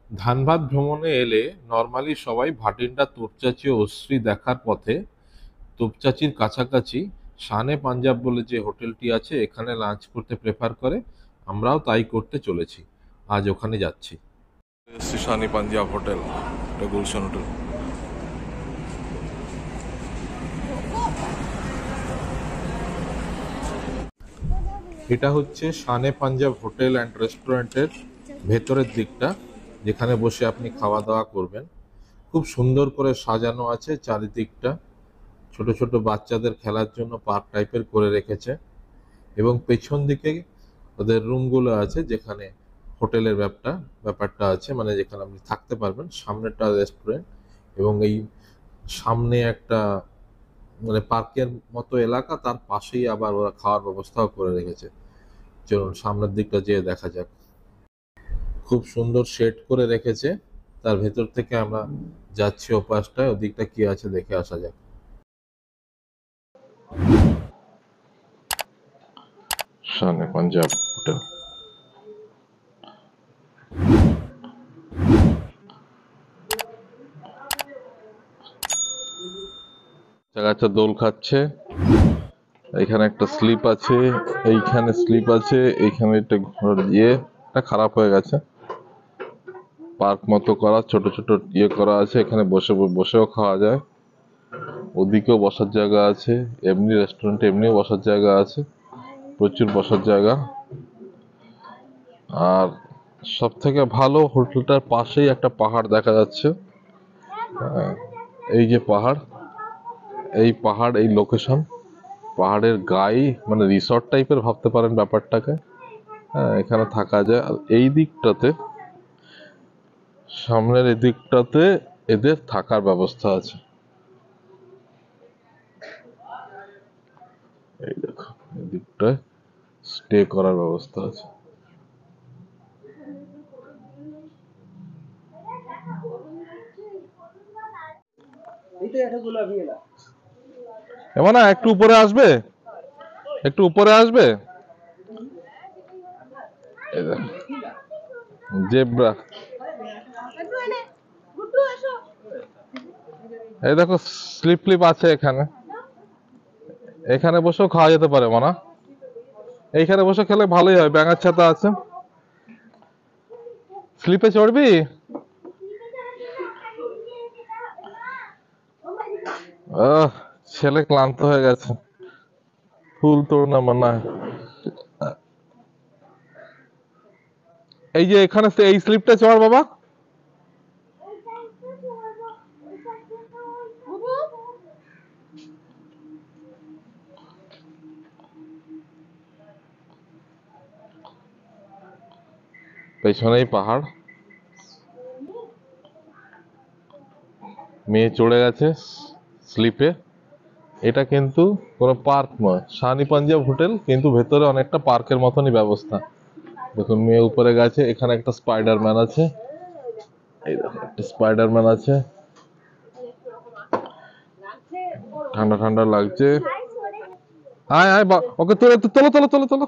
ধানবাদ ভ্রমণে এলে নর্মালি সবাই ভাটিন্ডা তোপচাঁচি ও ওসরি দেখার পথে তোপচাঁচির কাছাকাছি শান-এ পাঞ্জাব বলে যে হোটেলটি আছে এখানে লাঞ্চ করতে প্রেফার করে। আমরাও তাই করতে চলেছি। আজ ওখানে যাচ্ছি। শান-ই পাঞ্জাব হোটেল, এটা গুলশান হোটেল। এটা হচ্ছে শান-এ পাঞ্জাব হোটেল অ্যান্ড রেস্টুরেন্টের ভেতরের দিকটা, যেখানে বসে আপনি খাওয়া দাওয়া করবেন। খুব সুন্দর করে সাজানো আছে চারিদিকটা, ছোট ছোট বাচ্চাদের খেলার জন্য পার্ক টাইপের করে রেখেছে, এবং পেছন দিকে ওদের রুমগুলো আছে যেখানে হোটেলের ব্যাপারটা আছে, মানে যেখানে আপনি থাকতে পারবেন। সামনেটা রেস্টুরেন্ট, এবং এই সামনে একটা মানে পার্কের মতো এলাকা, তার পাশেই আবার ওরা খাওয়ার ব্যবস্থাও করে রেখেছে। চলুন সামনের দিকটা যেয়ে দেখা যাক। খুব সুন্দর শেড করে রেখেছে, তার ভেতর থেকে আমরা যাচ্ছি ওপাশটায়, ওদিকটা কি আছে দেখে আসা যাক। শান-এ পাঞ্জাব হোটেল। বাচ্চা দোল খাচ্ছে, এইখানে একটা স্লিপ আছে, এইখানে স্লিপ আছে, এইখানে একটা ঘর এটা খারাপ হয়ে গেছে। পার্ক মতো করা, ছোট ছোট করা আছে, এখানে বসেও খাওয়া যায়। ওদিকেও বসার জায়গা আছে, এমনি রেস্টুরেন্টে এমনিও বসার জায়গা আছে, প্রচুর বসার জায়গা। আর সব থেকে ভালো, হোটেলটার পাশেই একটা পাহাড় দেখা যাচ্ছে। এই যে পাহাড়, এই লোকেশন, পাহাড়ের গায়ে মানে রিসর্ট টাইপের ভাবতে পারেন ব্যাপারটাকে। হ্যাঁ, এখানে থাকা যায়। আর এই দিকটাতে, সামনের এই দিকটাতে এদের থাকার ব্যবস্থা আছে। এই দেখো, এই দিকটায় স্টে করার ব্যবস্থা আছে। এমন না, একটু উপরে আসবে, একটু উপরে আসবে। এই দেখো, জেব্রা। এই দেখো, স্লিপ ক্লিপ আছে এখানে, এখানে বসেও খাওয়া যেতে পারে মানা। এইখানে বসে খেলে ভালোই হয়, ব্যাঙার ছাতা আছে। স্লিপে চড়বি? ছেলে ক্লান্ত হয়ে গেছে, ফুল তোর না মানা। এই যে এখানে এই স্লিপটা চড় বাবা। পেছনেই পাহাড়, মেয়ে চড়ে গেছে স্লিপে। এটা কিন্তু কোনো পার্ক নয়, শান-ই পাঞ্জাব হোটেল, কিন্তু ভেতরে অনেকটা পার্কের মতনই ব্যবস্থা। দেখুন, মেয়ে উপরে গেছে, এখানে একটা স্পাইডারম্যান আছে। এই দেখো, একটা স্পাইডারম্যান আছে। ঠান্ডা ঠান্ডা লাগছে। আয় আয়, ওকে তোলো তোলো তোলো তোলো তোলো।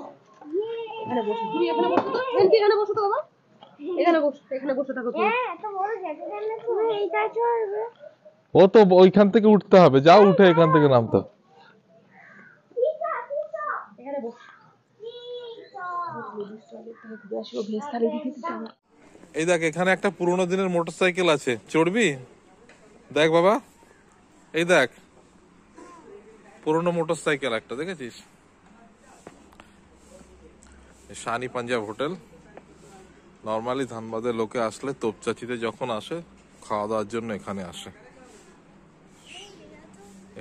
ও তো ওইখান থেকে উঠতে হবে, যাও, উঠে এখান থেকে নামতে হবে। এই দেখ, এখানে একটা পুরোনো দিনের মোটরসাইকেল আছে, চড়বি? দেখ বাবা, এই দেখ, পুরোনো মোটরসাইকেল একটা দেখেছিস? শান-ই পাঞ্জাব হোটেল। নর্মালি ধানবাদের লোকে আসলে, তোপচাচিতে যখন আসে খাওয়া দাওয়ার জন্য এখানে আসে।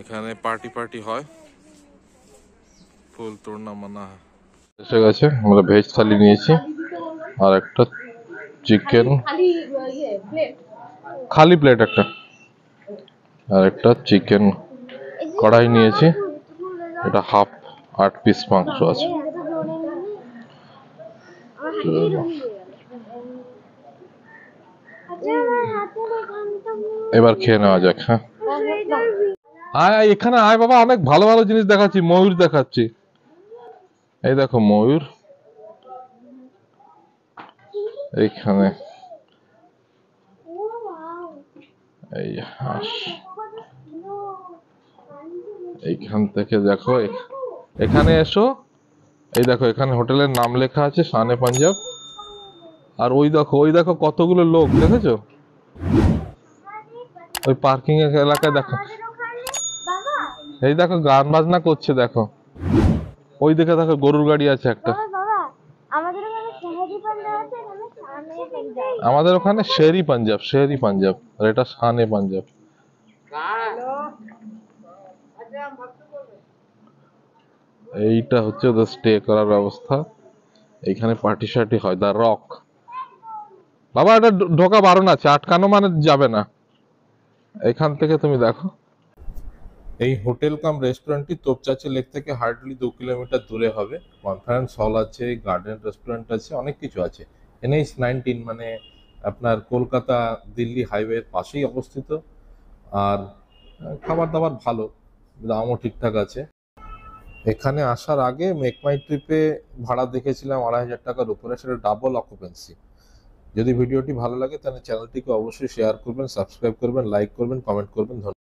এখানে পার্টি হয়, ফুল তোড়না মানা। এসে গেছে, আমরা ভেজ থালি নিয়েছি, আর একটা চিকেন, খালি প্লেট একটা, আর একটা চিকেন কড়াই নিয়েছি। এটা হাফ 8 পিস মাংস আছে। এবার খেয়ে নেওয়া যাক। হ্যাঁ, আয় আয়, এখানে আয় বাবা, অনেক ভালো ভালো জিনিস দেখাচ্ছি, ময়ূর দেখাচ্ছি। এই দেখো ময়ূর এইখানে। এই হাঁস, এইখান থেকে দেখো, এখানে এসো, এই দেখো এখানে হোটেলের নাম লেখা আছে শান-এ পাঞ্জাব। আর ওই দেখো কতগুলো লোক দেখেছো, ওই পার্কিং এলাকায় দেখো, এই দেখো গান বাজনা করছে দেখো, ওই দিকে দেখো গরুর গাড়ি আছে একটা। আমাদের ওখানে শেরি পাঞ্জাব, আর এটা শান-এ পাঞ্জাব। এইটা হচ্ছে ওদের স্টে করার ব্যবস্থা, এইখানে পার্টি শার্টি হয়। দা রক, বাবা এটা ঢোকা বারণ আছে, আটকানো মানে যাবে না। এখান থেকে তুমি দেখো, এই হোটেল কাম রেস্টুরেন্টটি তোপচাঁচি লেক থেকে হার্ডলি 2 কিলোমিটার দূরে হবে। কনফারেন্স হল আছে, গার্ডেন রেস্টুরেন্ট আছে, অনেক কিছু আছে। NH-19 মানে আপনার কলকাতা দিল্লি হাইওয়ের পাশেই অবস্থিত। আর খাবার দাবার ভালো, দামও ঠিকঠাক আছে। এখানে আসার আগে মেক মাই ট্রিপে ভাড়া দেখেছিলাম 2,500 টাকার উপরে, সেটা ডাবল অকুপেন্সি। যদি ভিডিওটি ভালো লাগে তাহলে চ্যানেলটিকে অবশ্যই শেয়ার করবেন, সাবস্ক্রাইব করবেন, লাইক করবেন, কমেন্ট করবেন। ধন্যবাদ।